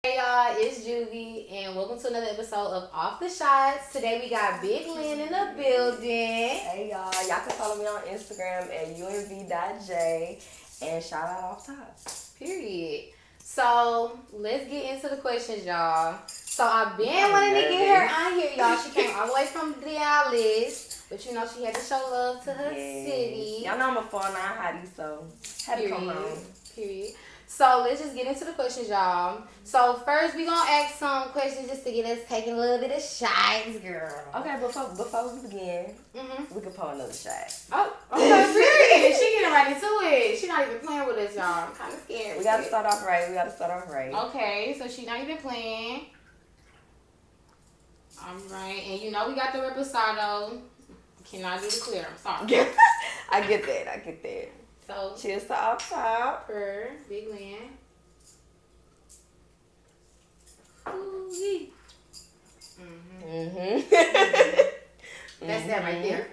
Hey y'all, it's Juvie, and welcome to another episode of Off the Shots. Today we got Big Lynn in the building. Hey y'all can follow me on Instagram at unv.j and shout out Off Top. Period. So let's get into the questions, y'all. So I've been wanting to get her on here, y'all. She came all the way from Dallas, but you know she had to show love to her city. Y'all know I'm a 4'9" hottie, so had to come home. Period. So let's just get into the questions, y'all. So first we gonna ask some questions just to get us taking a little bit of shots, girl. Okay, before we begin, we can pour another shot. Oh, okay, period. She getting right into it. She not even playing with us, y'all. I'm kind of scared. We gotta start off right. Okay, so she not even playing. All right, and you know we got the reposado. Cannot do the clear. I'm sorry. I get that. So cheers to Off Top. For Big Lynn. Ooh-wee. That's that right there.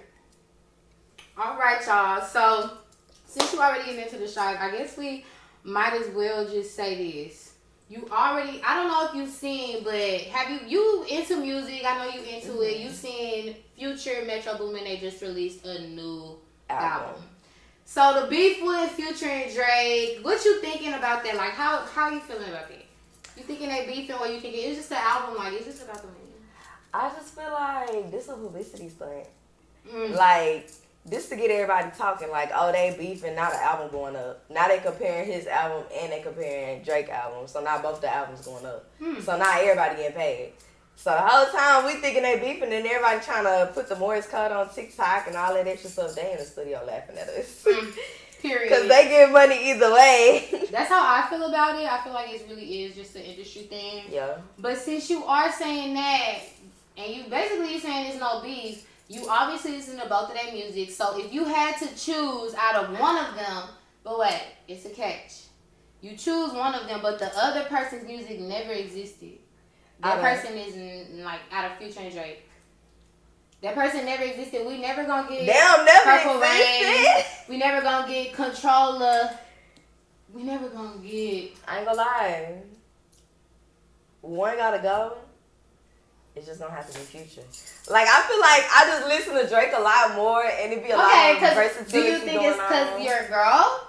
All right, y'all. So since you already getting into the shot, I guess we might as well just say this. You already, I don't know if you've seen, but have you into music? I know you into it. You seen Future, Metro Boomin, they just released a new album. So the beef with Future and Drake, what you thinking about that? Like, how you feeling about that? You thinking they beefing, or you thinking it's just an album? Like, it's just about the money? I just feel like this is a publicity stunt. Like, this to get everybody talking. Like, oh, they beefing, now the album going up. Now they comparing his album and they comparing Drake album. So now both the albums going up. So now everybody getting paid. So the whole time we thinking they beefing and everybody trying to put the Morris code on TikTok and all that extra stuff. They in the studio laughing at us. Period. Because they get money either way. That's how I feel about it. I feel like it really is just an industry thing. Yeah. But since you are saying that, and you basically saying there's no beef, you obviously listen to both of their music. So if you had to choose out of one of them, but wait, it's a catch. You choose one of them, but the other person's music never existed. That person is like out of Future and Drake. That person never existed. We never gonna get Purple Rain. We never gonna get Controller. We never gonna get. I ain't gonna lie. One gotta go. It's just gonna have to be Future. Like, I feel like I just listen to Drake a lot more, and it be a lot of versatility. Do you think it's because you're a girl?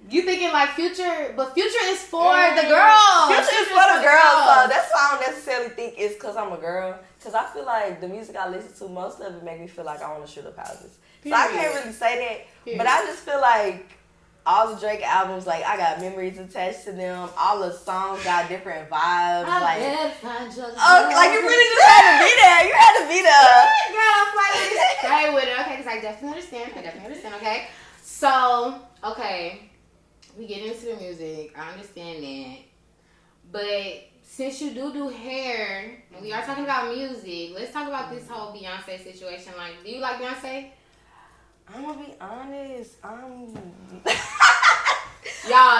You thinking like Future, but Future is for the girls. Future is for the girls, so that's why I don't necessarily think it's because I'm a girl. Because I feel like the music I listen to, most of it make me feel like I want to shoot up houses. So I can't really say that, but I just feel like all the Drake albums, like, I got memories attached to them. All the songs got different vibes. Like you really just had to be there. You had to be there. Girl, I'm like, stay with it, okay? Because I definitely understand. Okay, so okay. We get into the music. I understand that. But since you do hair, and we are talking about music, let's talk about this whole Beyonce situation. Like, do you like Beyonce? I'm going to be honest. Y'all,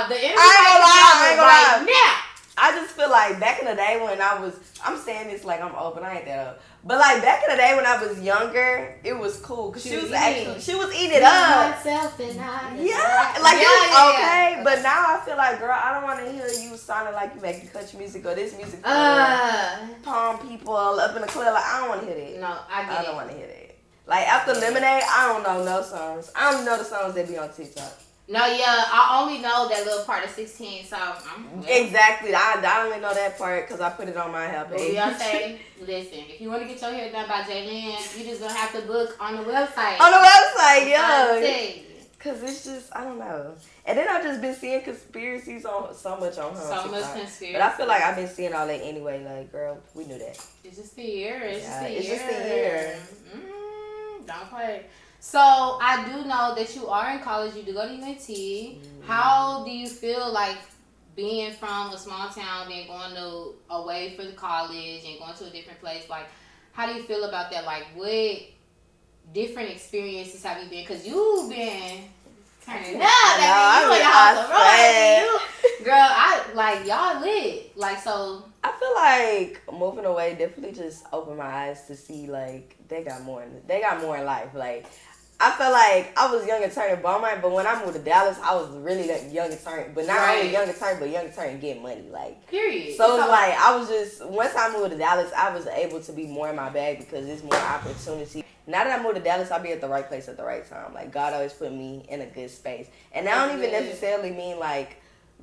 the interview I ain't gonna lie. now. I just feel like back in the day when I'm saying this like I'm old, but I ain't that old. But like back in the day when I was younger, it was cool because she was eating it up. Okay. But now I feel like, girl, I don't want to hear you sounding like you making country music or this music palm people up in the club. Like, I don't want to hear that. No, I don't want to hear that. Like after Lemonade, I don't know no songs. I don't know the songs that be on TikTok. No, yeah, I only know that little part of 16, so Exactly. I only know that part because I put it on my hair page. Beyonce, listen, if you want to get your hair done by Jaylin, you just gonna have to book on the website. On the website, yeah. Because it's just, I don't know. And then I've just been seeing conspiracies on so much on her. So much conspiracy. But I feel like I've been seeing all that anyway. Like, girl, we knew that. It's just the year. It's just the year. Don't play. So I do know that you are in college. You do go to UNT. How do you feel like being from a small town and going away for the college and going to a different place? Like, how do you feel about that? Like, what different experiences have you been? Because you've been turning up. Girl, y'all lit. Like, so. I feel like moving away definitely just opened my eyes to see, like, they got more in life. Like, I felt like I was young and turning Blamite, but when I moved to Dallas, I was really young and turning, but not only young and turning, but young and turning getting money, like. Period. So it's like I was just once I moved to Dallas, I was able to be more in my bag because there's more opportunity. Now that I moved to Dallas, I'll be at the right place at the right time. Like God always put me in a good space, and I don't even necessarily mean like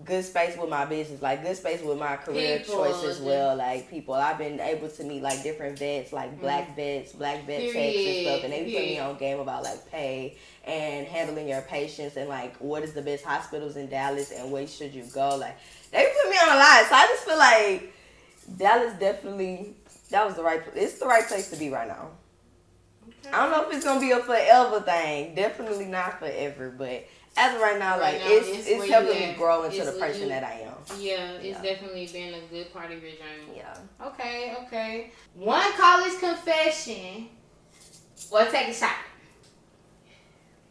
good space with my business, like good space with my career choice as well. Like people, I've been able to meet like different vets, like black vet techs and stuff, and they put me on game about like pay and handling your patients and like what is the best hospitals in Dallas and where should you go. Like they put me on a lot, so I just feel like Dallas definitely it's the right place to be right now. Okay. I don't know if it's gonna be a forever thing. Definitely not forever, but as of right now, it's helping me grow into the person that I am. Yeah, it's definitely been a good part of your journey. Yeah. Okay. One college confession or take a shot.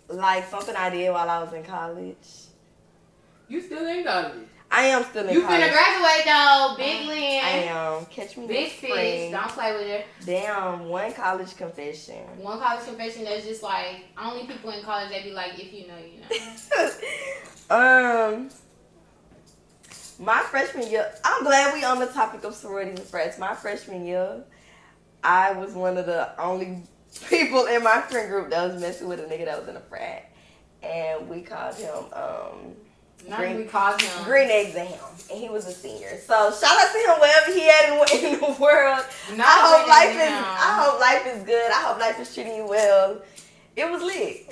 Like something I did while I was in college. You still in college? I am still in college. You finna graduate though, big Lynn. I am. Catch me big next fish. spring. Don't play with her. Damn, one college confession. One college confession that's just like only people in college they be like, if you know, you know. My freshman year, I'm glad we on the topic of sororities and frats. My freshman year, I was one of the only people in my friend group that was messing with a nigga that was in a frat, and we called him Green Eggs and Ham, and he was a senior. So shout out to him wherever he at in the world. I hope life is good. I hope life is treating you well. It was lit.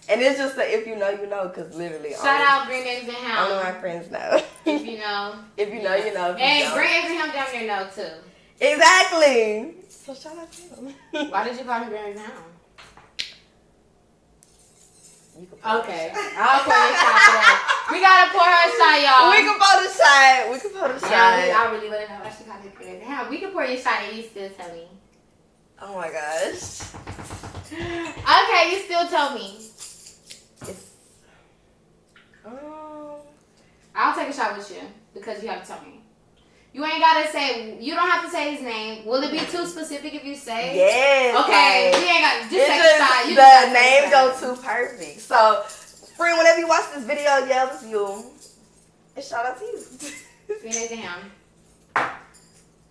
And it's just that if you know, you know, because literally. Shout out Green Eggs and Ham. Only my friends know. If you know. If you know, you know. And Green Eggs and Ham down there know too. Exactly. So shout out to him. Why did you call him Green Eggs and Ham? Okay. I'll pour your shot for that. We gotta pour her a shot, y'all. We can pour the shot. I really want to know why she called it Green Eggs and Ham. We can pour your shot and you still tell me. Oh my gosh. Okay, you still tell me. I'll take a shot with you because you have to tell me. You ain't gotta say. You don't have to say his name. Will it be too specific if you say? Yes. Okay. Like, we ain't got. Just take a shot. You the name go too perfect. So, friend, whenever you watch this video, yell it's you. And shout out to you. Green Eggs and Ham.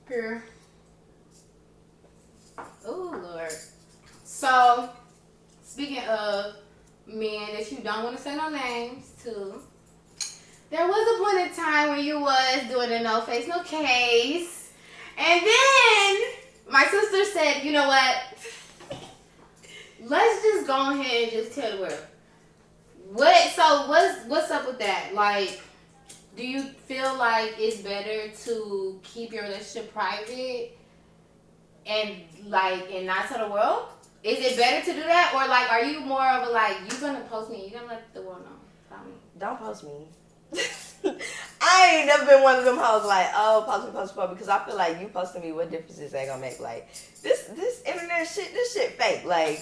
Pure. Oh Lord. So, speaking of men that you don't want to say no names to. There was a point in time when you was doing a no face, no case. And then my sister said, you know what? Let's just go ahead and just tell the world. What's up with that? Like, do you feel like it's better to keep your relationship private and not tell the world? Is it better to do that? Or like, are you more of a like, you gonna post me, you gonna let the world know? Tell me. Don't post me. I ain't never been one of them hoes like, oh, post me, because I feel like you posting me, what difference is that gonna make? Like, this internet shit, this shit fake. Like,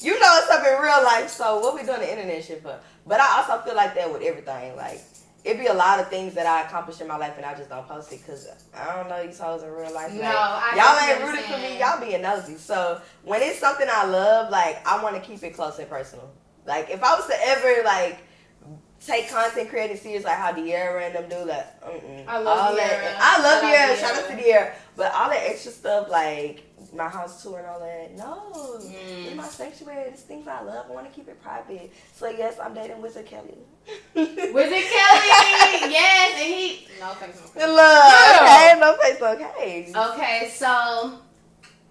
you know it's up in real life, so what we doing the internet shit for? But I also feel like that with everything. Like, it be a lot of things that I accomplish in my life and I just don't post it because I don't know these hoes in real life. No, like, y'all ain't rooting for me, y'all being nosy. So, when it's something I love, like, I want to keep it close and personal. Like, if I was to ever, like, take content creating serious like how De'Ara and them do, like, I love De'Ara. I love De'Ara. Shout out to De'Ara. But all that extra stuff, like my house tour and all that, no. It's my sanctuary. It's things I love. I want to keep it private. So yes, I'm dating Wizard Kelly. Wizard Kelly, yes, and he no face, no face. Love, okay, no face, okay. Okay, so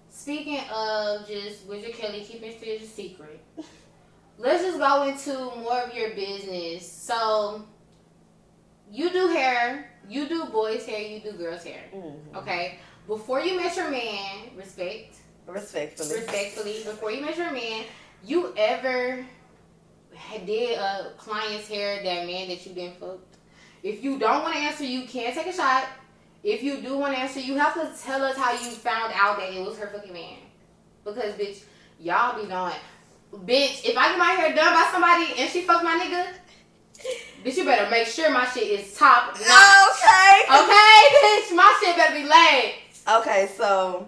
speaking of just Wizard Kelly keeping shit a secret. Let's just go into more of your business. So, you do hair, you do boys' hair, you do girls' hair. Mm-hmm. Okay? Before you met your man, respectfully, before you met your man, you ever did a client's hair, that man that you didn't fuck? If you don't want to answer, you can take a shot. If you do want to answer, you have to tell us how you found out that it was her fucking man. Because, bitch, y'all be knowing. Bitch, if I get my hair done by somebody and she fuck my nigga, bitch, you better make sure my shit is top notch. Okay. Okay, bitch, my shit better be laid. Okay, so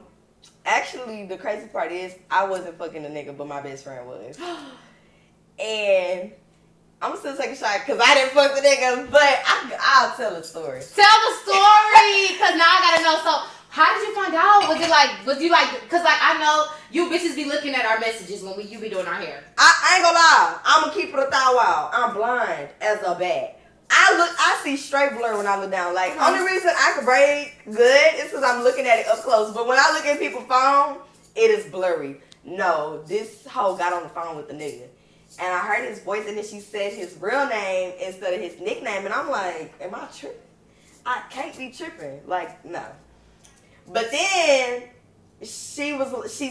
Actually, the crazy part is I wasn't fucking the nigga, but my best friend was. And I'm still taking a shot because I didn't fuck the nigga, but I'll tell the story. Tell the story, because now I gotta know. So, how did you find out? Was you like, because like I know you bitches be looking at our messages when you be doing our hair. I ain't gonna lie. I'm gonna keep it a thou out. I'm blind as a bat. I see straight blur when I look down. Like, only reason I can braid good is because I'm looking at it up close. But when I look at people's phone, it is blurry. No, this hoe got on the phone with the nigga. And I heard his voice, and then she said his real name instead of his nickname. And I'm like, am I tripping? I can't be tripping. Like, no. But then she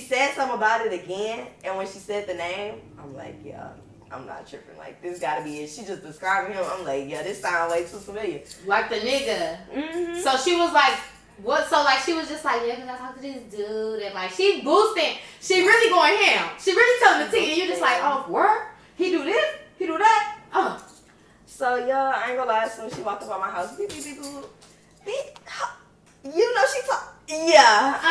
said something about it again. And when she said the name, I'm like, yeah, I'm not tripping. Like, this gotta be it. She just described him. I'm like, yeah, this sounds way too familiar. Like the nigga. Mm-hmm. So she was like, what? So like she was just like, yeah, because I talked to this dude, and like she boosting. She really going ham. She really telling the tea, and you just like, oh, what? He do this? He do that? Oh. So yeah, I ain't gonna lie. As soon as she walked up on my house, beep, beep, beep, beep, you know she talk. Yeah. Okay.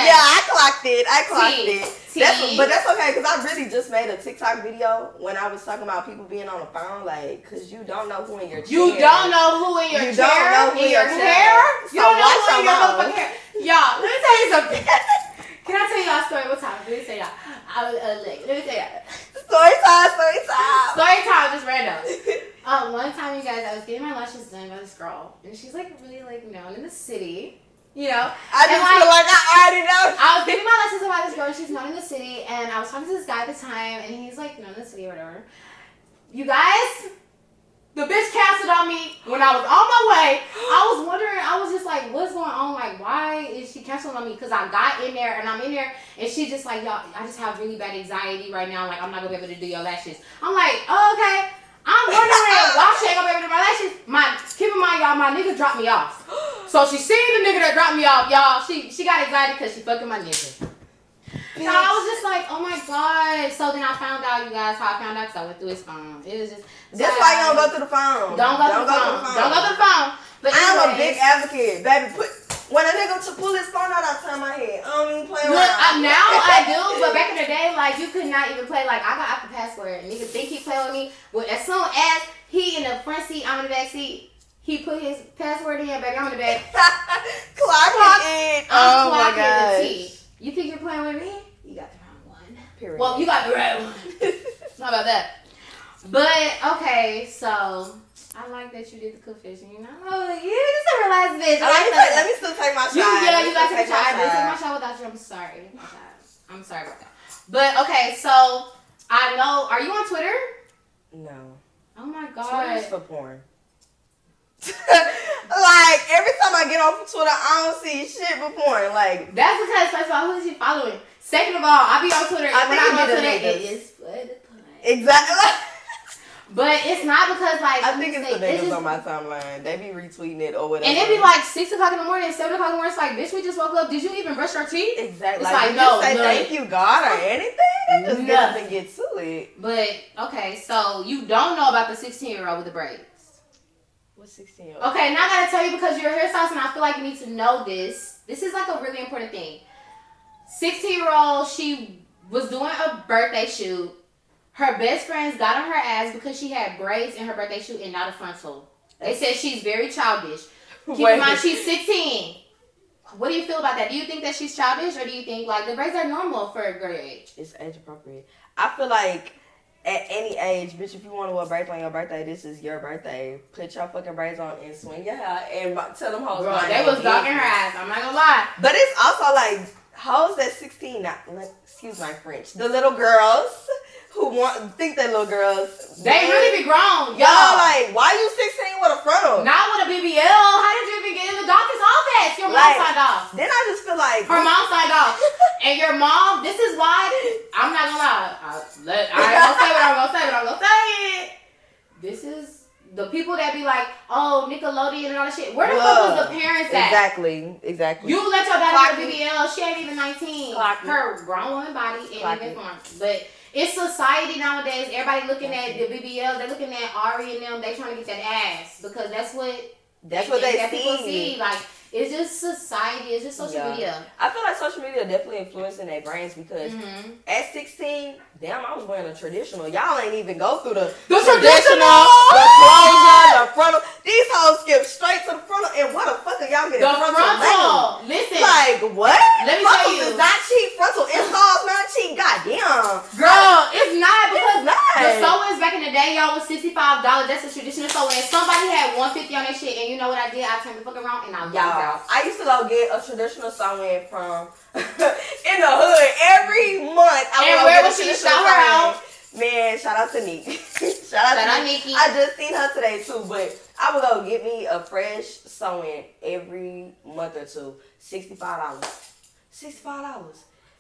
Yeah, I clocked it. But that's okay, because I really just made a TikTok video when I was talking about people being on the phone, like, because you don't know who in your chair. You don't know who in your chair. You don't know who in your hair. You don't know who in your motherfucking hair. Y'all, let me tell you something. Can I tell y'all a story? What time? Let me tell y'all. Let me tell y'all. Story time, just random. One time, you guys, I was getting my lashes done by this girl, and she's like really like known in the city, you know. I just feel like I already know. I was getting my lashes done by this girl. She's known in the city, and I was talking to this guy at the time, and he's like known in the city or whatever. You guys, the bitch canceled on me when I was on my way. I was wondering. I was just like, what's going on? Like, why is she canceling on me? Because I got in there, and I'm in there, and she's just like, y'all, I just have really bad anxiety right now. Like, I'm not gonna be able to do your lashes. I'm like, oh, okay. I'm wondering why she ain't gonna be able to do my lashes. Keep in mind, y'all, my nigga dropped me off. So she seen the nigga that dropped me off, y'all. She got anxiety because she fucking my nigga. So I was just like, oh my god. So then I found out, you guys, how I found out because I went through his phone. It was just. That's why you don't go through the phone. Don't go through the phone. Don't go through the phone. But I'm a big advocate, baby. When a nigga to pull his phone out, I turn my head. I don't even play around. Now I do, but back in the day, like, you could not even play. Like, I got Apple Password, and niggas think he play with me. Well, as soon as he in the front seat, I'm in the back seat, he put his password in, baby, I'm in the back. Clock it. I'm clocking the T. You think you're playing with me? You got the wrong one. Period. Well, you got the right one. How about that? But, okay, so I like that you did the confession. You know, you just a realized bitch. Let me still take my shot. You got to take a shot. I didn't take my shot without you. I'm sorry. I'm sorry about that. But, okay, so I know. Are you on Twitter? No. Oh, my God. Twitter's for porn. Like, every time I get off of Twitter, I don't see shit but porn. Like, that's because, first of all, who is she following? Second of all, I be on Twitter. And when I'm on Twitter, it is for the porn. Exactly. But it's not because, like, I think it's the niggas on my timeline. They be retweeting it or whatever. And it be like 6 o'clock in the morning, 7 o'clock in the morning. It's like, bitch, we just woke up. Did you even brush your teeth? Exactly. It's like no, say thank you, God, or anything. They just get up and get to it. But, okay, so you don't know about the 16-year-old with the braids. What 16-year-old? Okay, now I gotta tell you because you're a hairstylist and I feel like you need to know this. This is like a really important thing. 16-year-old, she was doing a birthday shoot. Her best friends got on her ass because she had braids in her birthday shoot and not a frontal. They said she's very childish. Keep in mind, she's 16. What do you feel about that? Do you think that she's childish or do you think, like, the braids are normal for a girl your age? It's age appropriate. I feel like at any age, bitch, if you want to wear braids on your birthday, this is your birthday. Put your fucking braids on and swing your hair and tell them hoes. Bro, they was dogging her ass. I'm not gonna lie. But it's also like hoes at 16, excuse my French, the little girls who think they're little girls. They really be grown. Y'all like, why you 16 with a frontal? Not with a BBL. How did you even get in the doctor's office? Your mom signed off. Then I just feel like her mom signed off. And your mom, this is why, I'm not gonna lie. I ain't gonna say what I'm gonna say, but I'm gonna say it. This is the people that be like, oh, Nickelodeon and all that shit. Where the fuck was the parents at? Exactly. You let your daughter get a BBL. She ain't even 19. Clocky. Her grown woman body ain't even formed. But it's society nowadays. Everybody looking at the BBLs. They looking at Ari and them. They trying to get that ass because that's what they see. Like, It's just society. It's just social media. I feel like social media definitely influencing their brains because at 16, damn, I was wearing a traditional. Y'all ain't even go through the traditional, the closure, the frontal. These hoes skip straight to the frontal. And what the fuck are y'all getting frontal? Listen. Like, what? Let me tell you. Is not cheap. Frontal installs not cheap. Goddamn. Girl, it's not because the sew-ins back in the day, y'all, was $65. That's a traditional sew-in. Somebody had $150 on their shit, and you know what I did? I turned the fuck around and I walked out. I used to go get a traditional sew-in from in the hood every month. And where was she? Shout her out. Man, shout out to Nick. shout out Nikki. I just seen her today too, but I would go get me a fresh sew-in every month or two. $65. $65.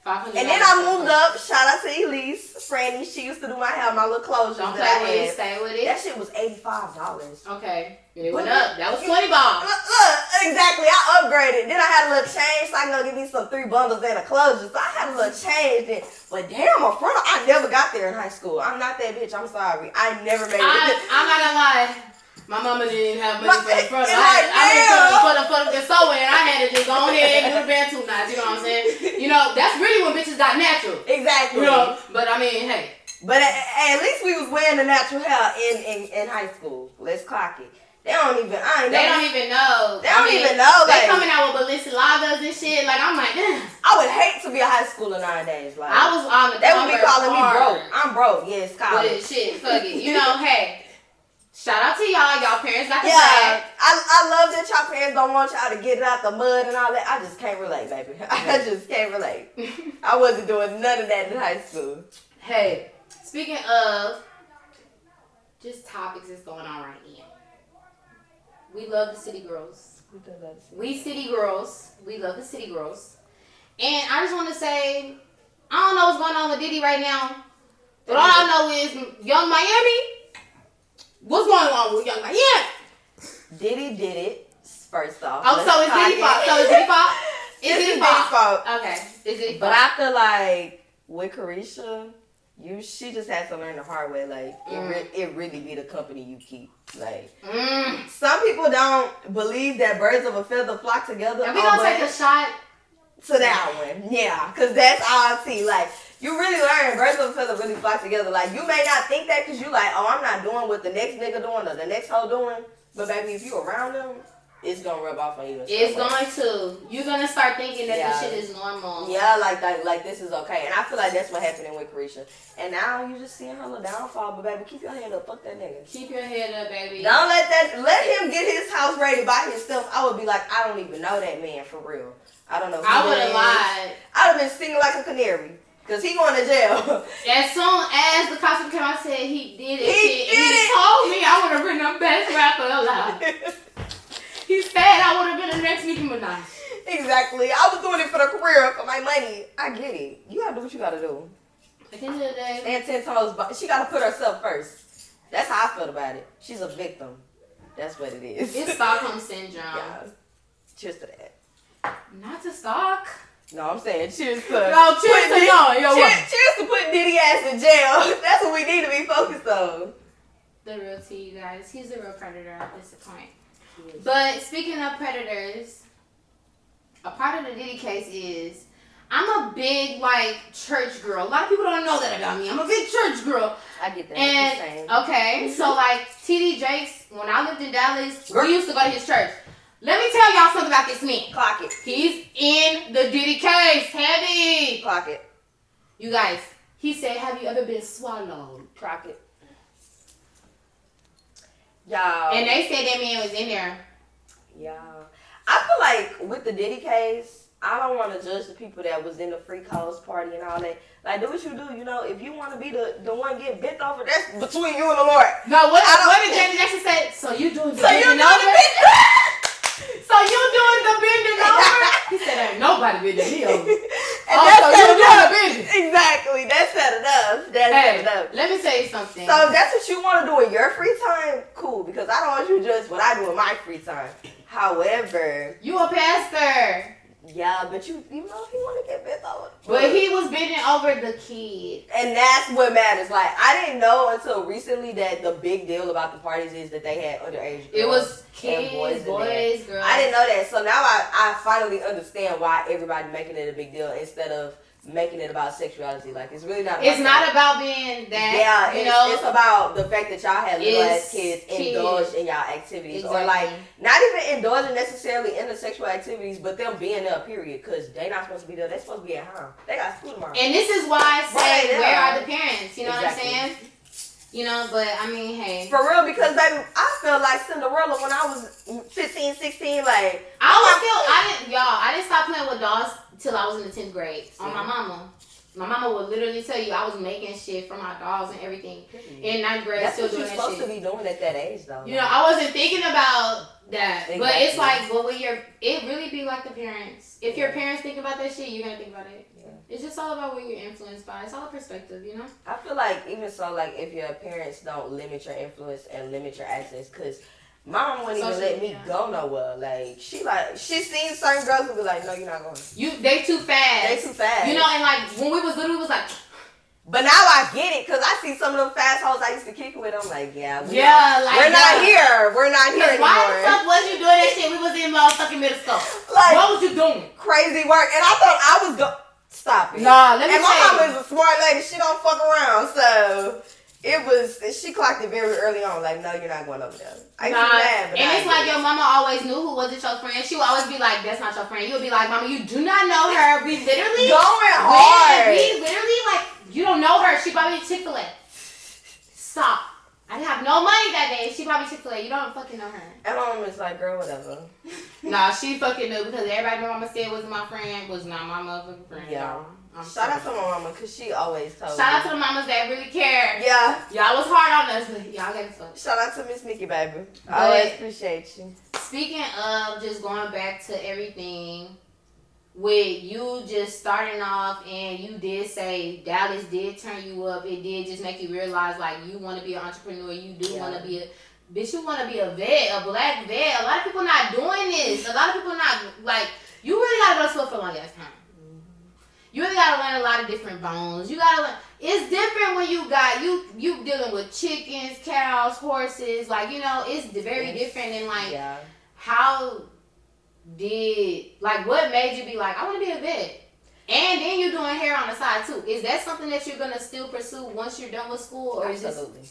And then I moved up. Shout out to Elise, Franny. She used to do my hair, my little closures. Don't play with it. Stay with it. That shit was $85. Okay, it went up. That was $20. Look, exactly. I upgraded. Then I had a little change, so I can go get me some 3 bundles and a closure. So I had a little change then. But damn, a frontal, I never got there in high school. I'm not that bitch. I'm sorry. I never made it. I'm not gonna lie. My mama didn't have money for the front. I didn't for the sewing. I had to just go ahead and do the band 2 knots. You know what I'm saying? You know, that's really when bitches got natural. Exactly. You know, but I mean, hey. But at least we was wearing the natural hair in high school. Let's clock it. They don't even know. They don't even know. Like, they coming out with Balenciagas and shit. Like, I'm like, damn. I would hate to be a high schooler nowadays. Like, I was on the they would be calling me broke. I'm broke. Yes, college. But shit, fuck it. You know, hey. Shout out to y'all. Y'all parents got the bag. I love that y'all parents don't want y'all to get it out the mud and all that. I just can't relate, baby. I just can't relate. I wasn't doing none of that in high school. Hey, speaking of just topics that's going on right now. We love the city girls. We city girls. We love the city girls. And I just want to say, I don't know what's going on with Diddy right now. But all I know is Young Miami. What's going on with Young Miami? Diddy did it, first off. Oh, so it's Diddy's fault. Is Diddy's fault? Okay. Is it? But I feel like with Carisha, she just has to learn the hard way. Like, it really be the company you keep. Like, some people don't believe that birds of a feather flock together. And we gonna take a shot to that one. Yeah, because that's all I see. Like, you really learn birds of a feather really flock together. Like, you may not think that because you like, oh, I'm not doing what the next nigga doing or the next hoe doing. But baby, if you around them, it's gonna rub off on you. It's going to. You're gonna start thinking that this shit is normal. Yeah, like this is okay. And I feel like that's what happening with Carisha. And now you just seeing her little downfall. But baby, keep your head up. Fuck that nigga. Keep your head up, baby. Don't let him get his house ready by himself. I would be like, I don't even know that man for real. I don't know. I would have lied. I'd have been singing like a canary. Because he going to jail. As soon as the costume came out, said he did it. He told me I would have been the best rapper alive. He said I would have been the next Nicki Minaj. Exactly. I was doing it for the career, for my money. I get it. You got to do what you got to do. At the end of the day. Stand 10 toes, but she got to put herself first. That's how I feel about it. She's a victim. That's what it is. It's Stockholm Syndrome. Yeah. Cheers to that. Not to stalk. No, I'm saying cheers to... No, cheers to y'all. Cheers to putting Diddy ass in jail. That's what we need to be focused on. The real T, you guys. He's the real predator at this point. Yes. But speaking of predators, a part of the Diddy case is I'm a big, church girl. A lot of people don't know that about me. I'm a big church girl. I get that. And, okay, so, T.D. Jakes, when I lived in Dallas, we used to go to his church. Let me tell y'all something about this man. Clock it. He's in the Diddy case. Heavy. Clock it. You guys, he said, have you ever been swallowed? Clock it. Y'all. And they said that man was in there. Y'all. I feel like with the Diddy case, I don't want to judge the people that was in the free college party and all that. Like, do what you do. You know, if you want to be the one getting bent over, that's between you and the Lord. No, what did Janet Jackson say? So you doing the bending over? So you doing the bending over? He said, ain't nobody bending me over. And so you doing the bending. Exactly. That's set enough. Set enough. Let me tell you something. So if that's what you want to do in your free time, cool. Because I don't want you to judge what I do in my free time. However, you a pastor. Yeah, but you know if he want to get bent over. But he was bending over the kid. And that's what matters. Like, I didn't know until recently that the big deal about the parties is that they had underage girls. It was kids, and boys, girls. I didn't know that. So now I finally understand why everybody making it a big deal instead of making it about sexuality. Like, it's really not about It's not about being that. Yeah, you know, it's about the fact that y'all had little ass kids indulged in y'all activities. Exactly. Or like, not even indulging necessarily in the sexual activities, but them being there, period. Because they not supposed to be there. They supposed to be at home. They got school tomorrow. And this is why I say, where are the parents? You know what I'm saying? You know, but I mean, hey. For real, because baby, I felt like Cinderella when I was 15, 16, like. I didn't stop playing with dolls till I was in the 10th grade. On my mama. My mama would literally tell you I was making shit for my dolls and everything. In 9th grade, that's still what doing you're that supposed shit. to be doing at that age, though. You know, I wasn't thinking about that. Exactly. But it's like, but when it really be like the parents. If your parents think about that shit, you're going to think about it. Yeah. It's just all about what you're influenced by. It's all a perspective, you know? I feel like even so, like, if your parents don't limit your influence and limit your access, because my mom wouldn't even let me go nowhere. Like, she seen certain girls who be like, no, you're not going. They too fast. They too fast. You know, and like, when we was little, we was like... But now I get it, because I see some of them fast hoes I used to kick with. I'm like, we're not here. We're not here anymore. Why the fuck was you doing that shit? We was in motherfucking middle school. Like, what was you doing? Crazy work. And I thought I was Stop it. Nah, let me And my mama is a smart lady. She don't fuck around. So, she clocked it very early on. Like, no, you're not going over there. I used to be mad, but it's like your mama always knew who wasn't your friend. She would always be like, that's not your friend. You would be like, mama, you do not know her. We literally going hard. We literally, like, you don't know her. She bought me Chick-fil-A. Stop. I didn't have no money that day. She bought me Chick-fil-A. You don't fucking know her. And my mama is like, girl, whatever. Nah, she fucking knew because everybody my mama said wasn't my friend was not my motherfucking friend. Yeah. Shout out to my mama because she always told me. Shout out to the mamas that really care. Yeah. Y'all was hard on us, but y'all gave a fuck. Shout out to Miss Mickey, baby. I always appreciate you. Speaking of just going back to everything, with you just starting off and you did say Dallas did turn you up. It did just make you realize like you want to be an entrepreneur. You do want to be you want to be a vet, a black vet. A lot of people not doing this. A lot of people not like, you really got to go to school for a long ass time. You really gotta learn a lot of different bones. You gotta learn. It's different when you dealing with chickens, cows, horses. Like, you know, it's very different. And like, what made you be like, I want to be a vet? And then you're doing hair on the side too. Is that something that you're gonna still pursue once you're done with school, or absolutely?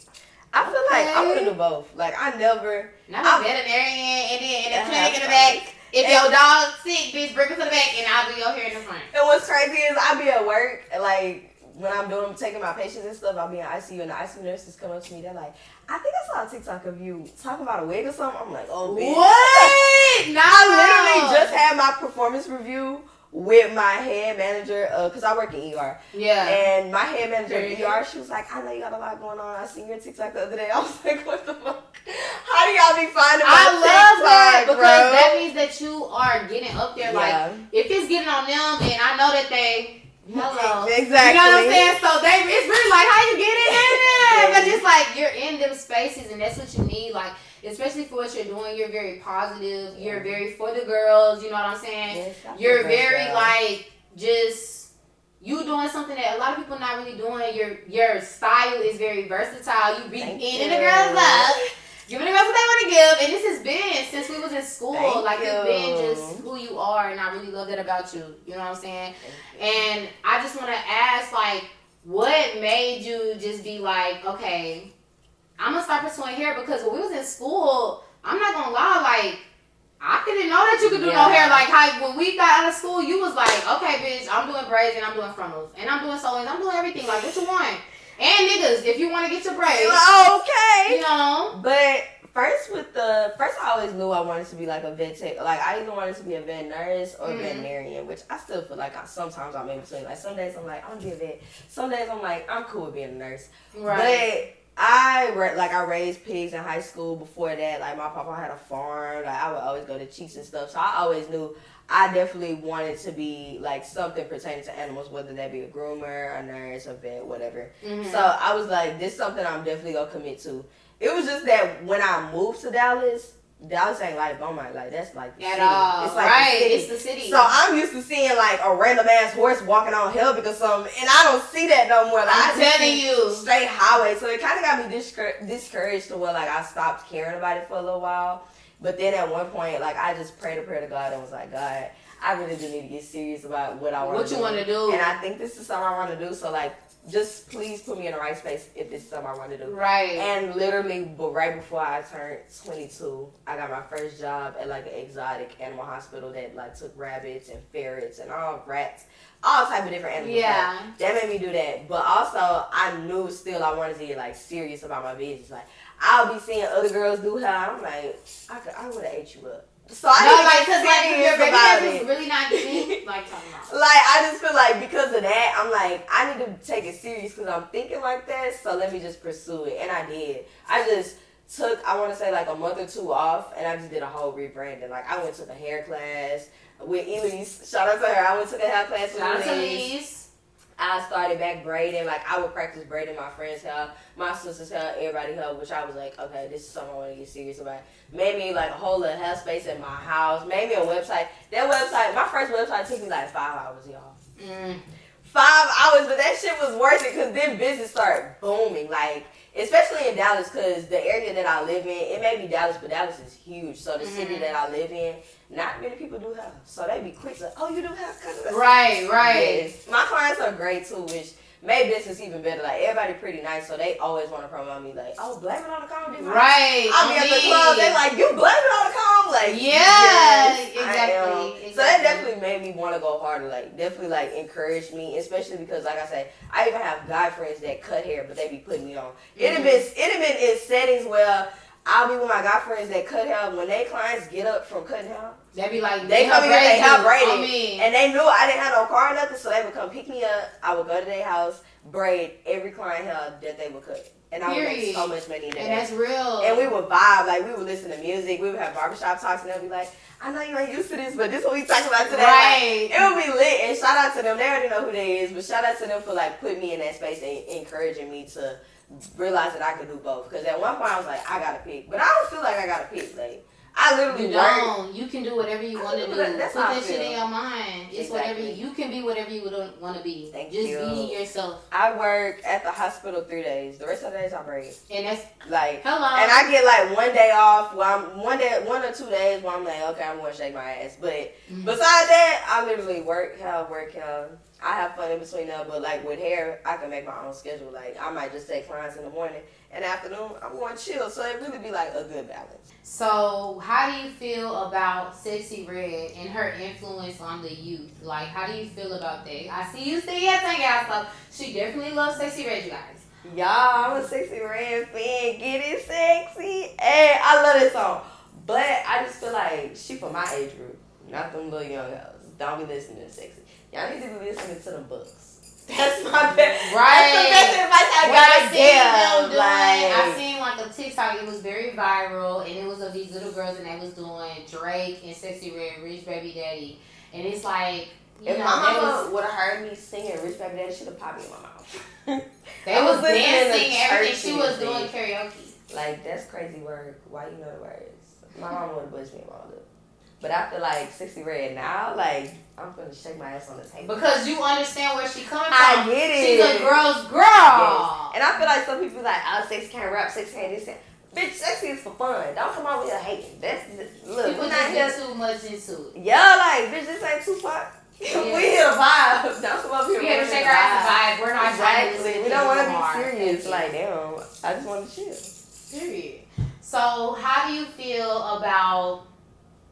I feel like I'm gonna do both. Like I'm a veterinarian and then in the clinic in the back. If your dog's sick, bitch, bring it to the back and I'll do your hair in the front. And what's crazy is I be at work, like, when I'm taking my patients and stuff, I'll be in ICU and the ICU nurses come up to me, they're like, I think I saw a TikTok of you talking about a wig or something. I'm like, oh, bitch. What? No. I literally just had my performance review with my head manager, because I work in ER. Yeah. And my head manager in ER, she was like, I know you got a lot going on. I seen your TikTok the other day. I was like, what the fuck? How do y'all be finding my TikTok, I love that because bro? that means that you are getting up there. Like, if it's getting on them, and I know that they... Hello. Exactly. You know what I'm saying? So it's really like, how you get in there? But it's like, you're in them spaces, and that's what you need. Like, especially for what you're doing, you're very positive. Yeah. You're very for the girls. You know what I'm saying? Yes, you're very like just you doing something that a lot of people not really doing. Your style is very versatile. You be eating the girls up, giving the girls what they want to give, and this has been since we was in school. You've been just who you are, and I really love that about you. You know what I'm saying? And I just want to ask, like, what made you just be like, okay, I'm gonna start pursuing hair? Because when we was in school, I'm not gonna lie, like, I didn't know that you could do no hair. Like, how when we got out of school, you was like, okay, bitch, I'm doing braids and I'm doing frontals and I'm doing sew-ins, I'm doing everything. Like, what you want? And niggas, if you want to get your braids, okay, you know. But first I always knew I wanted to be like a vet tech. Like, I either wanted to be a vet nurse or a veterinarian, which I still feel like sometimes I'm in between. Like, some days I'm like, I'm gonna be a vet. Some days I'm like, I'm cool with being a nurse. Right. But I raised pigs in high school. Before that, like, my papa had a farm. Like, I would always go to cheats and stuff. So I always knew I definitely wanted to be like something pertaining to animals, whether that be a groomer, a nurse, a vet, whatever. Mm-hmm. So I was like, this is something I'm definitely gonna commit to. It was just that when I moved to Dallas, Dallas ain't like Beaumont, like that's like the At city. all. It's like Right, the city. it's the city. So I'm used to seeing like a random ass horse walking on Helbig or something, and I don't see that no more. Like, I'm I just telling see you. straight highway. So it kind of got me discouraged to where like I stopped caring about it for a little while. But then at one point, like I just prayed a prayer to God and was like, God, I really do need to get serious about what I want to do. What you want to do. And I think this is something I want to do. So like, just please put me in the right space if this is something I want to do. Right. And literally, but right before I turned 22, I got my first job at like an exotic animal hospital that like took rabbits and ferrets and all rats, all type of different animals. Yeah. Like, that made me do that. But also, I knew still I wanted to get like serious about my business. Like, I'll be seeing other girls do hair. I'm like, I would have ate you up. So I because your baby daddy was really not giving, like, talking about. Like, I just feel like because of that, I'm like, I need to take it serious because I'm thinking like that, so let me just pursue it. And I did. I just took, I want to say, like a month or two off, and I just did a whole rebranding. Like, I went to the hair class with Elise. Shout out to her. I went to the hair class with Shout out to Elise. Elise. I started back braiding. Like, I would practice braiding my friends' hair, my sister's hair, everybody's hair, which I was like, okay, this is something I want to get serious about. Made me, like, a whole little hair space in my house. Made me a website. That website, my first website took me, like, 5 hours, y'all. 5 hours, but that shit was worth it because then business started booming. Like, especially in Dallas, because the area that I live in, it may be Dallas, but Dallas is huge. So the city that I live in, not many people do hair. So they be quick to, oh, you do hair? Right. Yes. My clients are great too, which made business even better. Like, everybody pretty nice, so they always want to promote me. Like, oh, blame it on the comb. Right. I'll be at the club, they like, you blame it on the comb. Like, yeah, yes, exactly. So that definitely made me want to go harder. Like, definitely like encouraged me, especially because, like I said, I even have guy friends that cut hair, but they be putting me on. It have been in settings where I'll be with my guy friends that cut hair. When they clients get up from cutting hair, they be like, they come and get their hair braided. Me. And they knew I didn't have no car or nothing, so they would come pick me up. I would go to their house, braid every client hair that they would cut. And I would make so much money in that. And that's real. And we would vibe, like we would listen to music, we would have barbershop talks, and they'll be like, I know you ain't used to this, but this is what we talking about today. Right. Like, it would be lit, and shout out to them. They already know who they is, but shout out to them for like putting me in that space and encouraging me to realize that I could do both. Because at one point I was like, I gotta pick, but I don't feel like I gotta pick. Like, I literally don't. You can do whatever you want to do. That's Put how I that shit feel. in your mind. It's whatever you can be. Whatever you would want to be. Just be yourself. I work at the hospital 3 days. The rest of the days I braid. And that's like hello. And I get like 1 day off. Well, I'm 1 or 2 days where I'm like, okay, I'm gonna shake my ass. But besides that, I literally work hell. I have fun in between them, but like with hair, I can make my own schedule. Like, I might just take clients in the morning, and afternoon I'm going to chill. So it really be like a good balance. So how do you feel about Sexy Red and her influence on the youth? Like, how do you feel about that? I see you say yes, so she definitely loves Sexy Red, you guys. Y'all, I'm a Sexy Red fan. Get it sexy. Hey, I love this song. But I just feel like she for my age group, not them little young girls. Don't be listening to Sexy. Y'all need to be listening to the books. That's my best. Right. That's the best advice I got. I seen like a TikTok. It was very viral, and it was of these little girls, and they was doing Drake and Sexy Red, Rich Baby Daddy, and it's like, if my mama would have heard me singing Rich Baby Daddy, she'd have popped me in my mouth. They was dancing, everything. She was doing karaoke. Like, that's crazy work. Why you know the words? My mama would have busted me in my lip. But I feel like Sexy Red now, like, I'm gonna shake my ass on the table. Because you understand where she coming from. I get it. She's a girl's girl. Yes. And I feel like some people be like, oh, Sexy can't rap, Sexy can't this. Bitch, Sexy is for fun. Don't come over here hating. Look, people just get too much into it. Yeah, like, bitch, this ain't too fun. Yeah. We here to vibe. Don't come up here. We here to shake our ass and vibe. We're not exactly. We don't want to be serious. Like, damn, I just want to chill. Period. So, how do you feel about,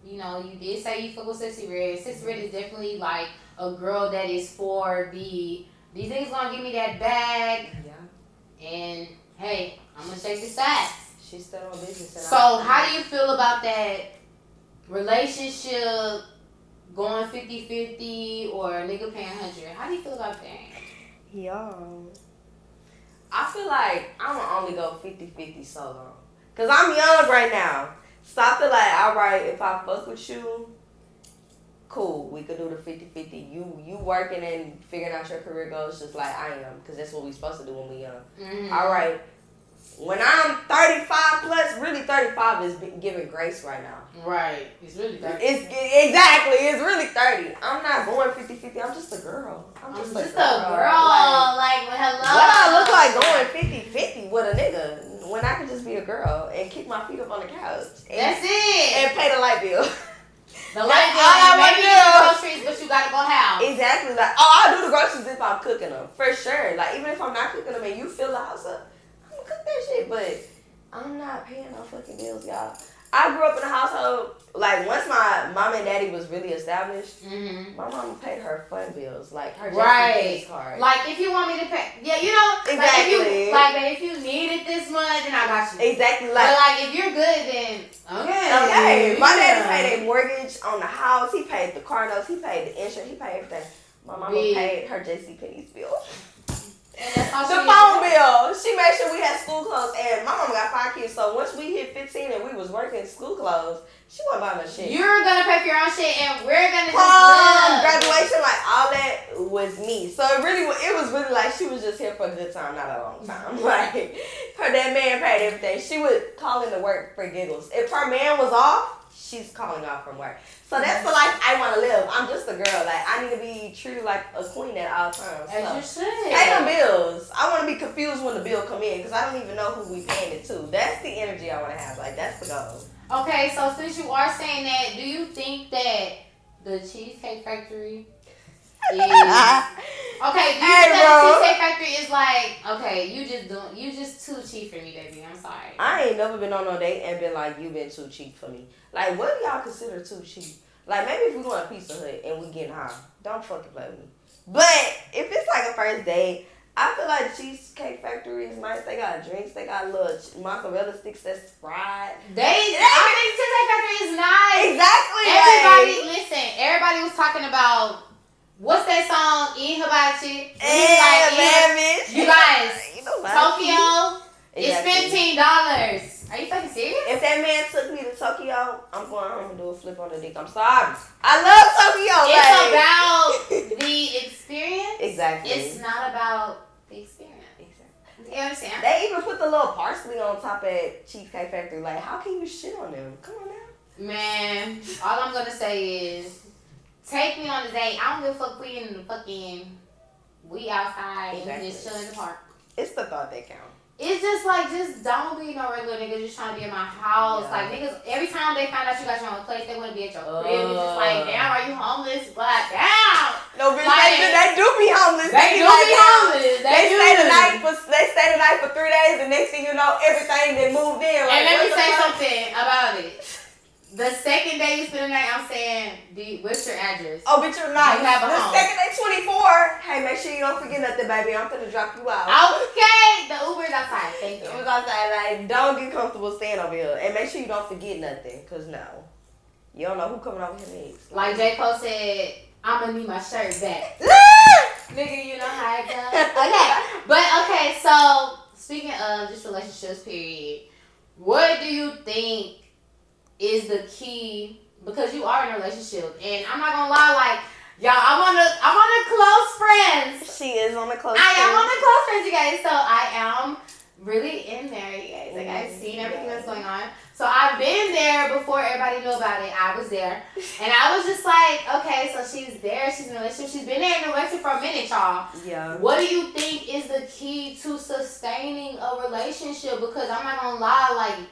you know, you did say you fuck with Sexy Red. Sexy Red is definitely like a girl that is for these niggas gonna give me that bag. Yeah. And hey, I'm gonna shake this ass. She's still on business. So, how do you feel about that relationship going 50-50 or a nigga paying 100? How do you feel about that? Yo, I feel like I'm gonna only go 50-50 so long. Cause I'm young right now. So I feel like, alright, if I fuck with you, cool, we could do the 50-50. You working and figuring out your career goals just like I am. Cause that's what we supposed to do when we young. Alright, When I'm 35 plus, really 35 is giving grace right now. Right. It's really 30. It's really 30. I'm not going 50-50. I'm just a girl. I'm just a girl. Like, hello. What I look like going 50-50 with a nigga when I could just be a girl and kick my feet up on the couch. That's it. And pay the light bill. The light bill. Maybe you do groceries, but you gotta go house. Exactly. Like, I'll do the groceries if I'm cooking them. For sure. Like, even if I'm not cooking them and you fill the house up, I'm gonna cook that shit. But I'm not paying no fucking bills, y'all. I grew up in a household, like, once my mom and daddy was really established, my mom paid her fun bills, like her Japanese card. Like, if you want me to pay, yeah, you know, exactly. If you need it this month, then I got you. Exactly. Like, but like, if you're good, then okay. My daddy paid a mortgage on the house. He paid the car notes. He paid the insurance. He paid everything. My mama paid her JCPenney's bill. The phone bill. She made sure we had school clothes, and my mama got 5 kids. So once we hit 15 and we was working school clothes, she wasn't buying no shit. You're gonna pay for your own shit, and we're gonna just live. Graduation, like all that was me. So it was really like she was just here for a good time, not a long time. Like that man paid everything. She would call into work for giggles. If her man was off, she's calling off from work. So that's the life I want to live. I'm just a girl. Like, I need to be treated like a queen at all times. As you should. Pay them bills. I want to be confused when the bill come in because I don't even know who we paying it to. That's the energy I want to have. Like, that's the goal. Okay, so since you are saying that, do you think that the Cheesecake Factory is... Okay, do you think that the Cheesecake Factory is like, okay, you just too cheap for me, baby. I'm sorry. I ain't never been on no date and been like, you been too cheap for me. Like, what do y'all consider too cheap? Like, maybe if we go to Pizza Hut and we getting high, don't fucking play with me. But if it's like a first date, I feel like Cheesecake Factory is nice. They got drinks. They got little mozzarella sticks that's fried. I think Cheesecake Factory is nice. Exactly. Everybody was talking about, what's that song, Hibachi? You guys, Tokyo, it's $15. Are you fucking serious? If that man took me to Tokyo, I'm going home and do a flip on the dick. I'm sorry. I love Tokyo. It's about the experience. Exactly. It's not about the experience. Exactly. You understand? They even put the little parsley on top at Cheesecake Factory. Like, how can you shit on them? Come on now. Man, all I'm going to say is, take me on a date. I don't give a fuck we in the fucking, we outside and we just chill in the park. It's the thought that counts. It's just like, just don't be no regular niggas just trying to be in my house. Yeah. Like, niggas, every time they find out you got your own place, they want to be at your crib. It's just like, damn, are you homeless? But damn. No, bitch, like, they do be homeless. They do be homeless. They stay the night for 3 days, and next thing you know, everything they moved in. Like, and let me say something about it. The second day you spend the night, I'm saying, what's your address? Oh, bitch, you're not. You have a home. The second day, 24. Hey, make sure you don't forget nothing, baby. I'm finna drop you out. Okay. The Uber's outside. Thank you. Uber's outside. Like, don't get comfortable staying over here. And make sure you don't forget nothing. Because, no. You don't know who coming over here next. Like J. Cole said, I'm going to need my shirt back. Nigga, you know how it goes. Okay. But, okay, so, speaking of just relationships, period, what do you think is the key, because you are in a relationship, and I'm not gonna lie, like, y'all, I'm on the close friends. She is on the close friends. I am on the close friends, you guys. So I am really in there, you guys. Like, I've seen everything that's going on. So I've been there before everybody knew about it. I was there, and I was just like, okay, so she's there. She's in a relationship. She's been there in a relationship for a minute, y'all. Yeah. What do you think is the key to sustaining a relationship? Because I'm not gonna lie, like,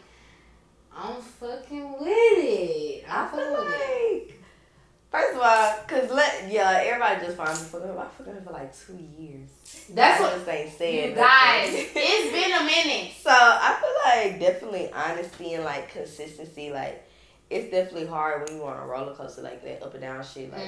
I'm fucking with it. I feel like, first of all, everybody just find me fucking up. I fucking her for like 2 years. That's I what just ain't said. You guys, it's been a minute. So I feel like definitely honesty and like consistency. Like, it's definitely hard when you on a roller coaster like that, up and down shit. Like,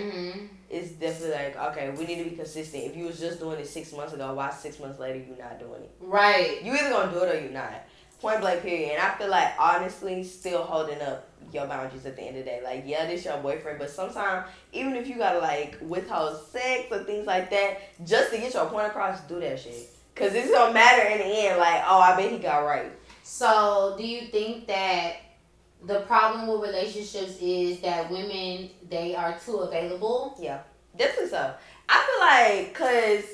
it's definitely like, okay, we need to be consistent. If you was just doing it 6 months ago, why 6 months later you not doing it? Right. You either gonna do it or you not. Point blank, period. And I feel like, honestly, still holding up your boundaries at the end of the day. Like, yeah, this your boyfriend, but sometimes, even if you gotta, like, withhold sex or things like that, just to get your point across, do that shit. Because it's gonna matter in the end, like, oh, I bet he got right. So, do you think that the problem with relationships is that women, they are too available? Yeah, definitely so. I feel like, because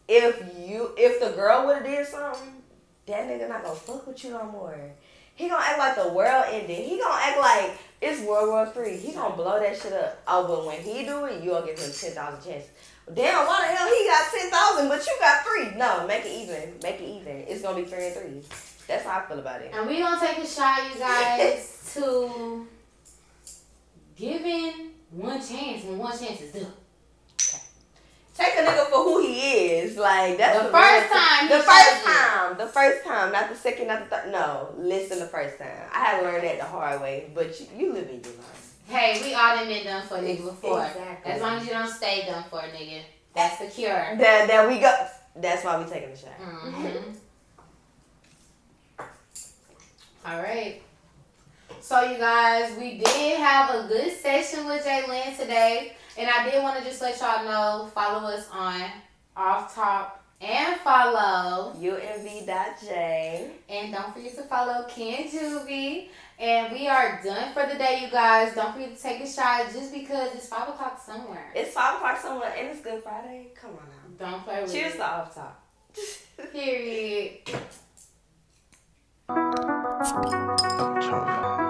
if the girl would have did something, that nigga not gonna fuck with you no more. He gonna act like the world ended. He gonna act like it's World War III. He gonna blow that shit up. Oh, but when he do it, you gonna give him 10,000 chances. Damn, why the hell he got 10,000, but you got 3? No, make it even. Make it even. It's gonna be 3 and 3. That's how I feel about it. And we gonna take a shot, you guys, to giving one chance when one chance is due. Take a nigga for who he is. Like, that's the first time. The first time. Not the second, not the third. No, listen the first time. I had to learn that the hard way, but you live in your life. Hey, we all done been done for a nigga before. Exactly. As long as you don't stay done for a nigga. That's the cure. There we go. That's why we taking the shot. Mm-hmm. All right. So, you guys, we did have a good session with Jalen today. And I did want to just let y'all know, follow us on AwfTop and follow UMV.J. And don't forget to follow Ken Juvie. And we are done for the day, you guys. Don't forget to take a shot just because it's 5 o'clock somewhere. It's 5 o'clock somewhere and it's Good Friday. Come on now. Don't play with Cheers it. to AwfTop. Period. Tough.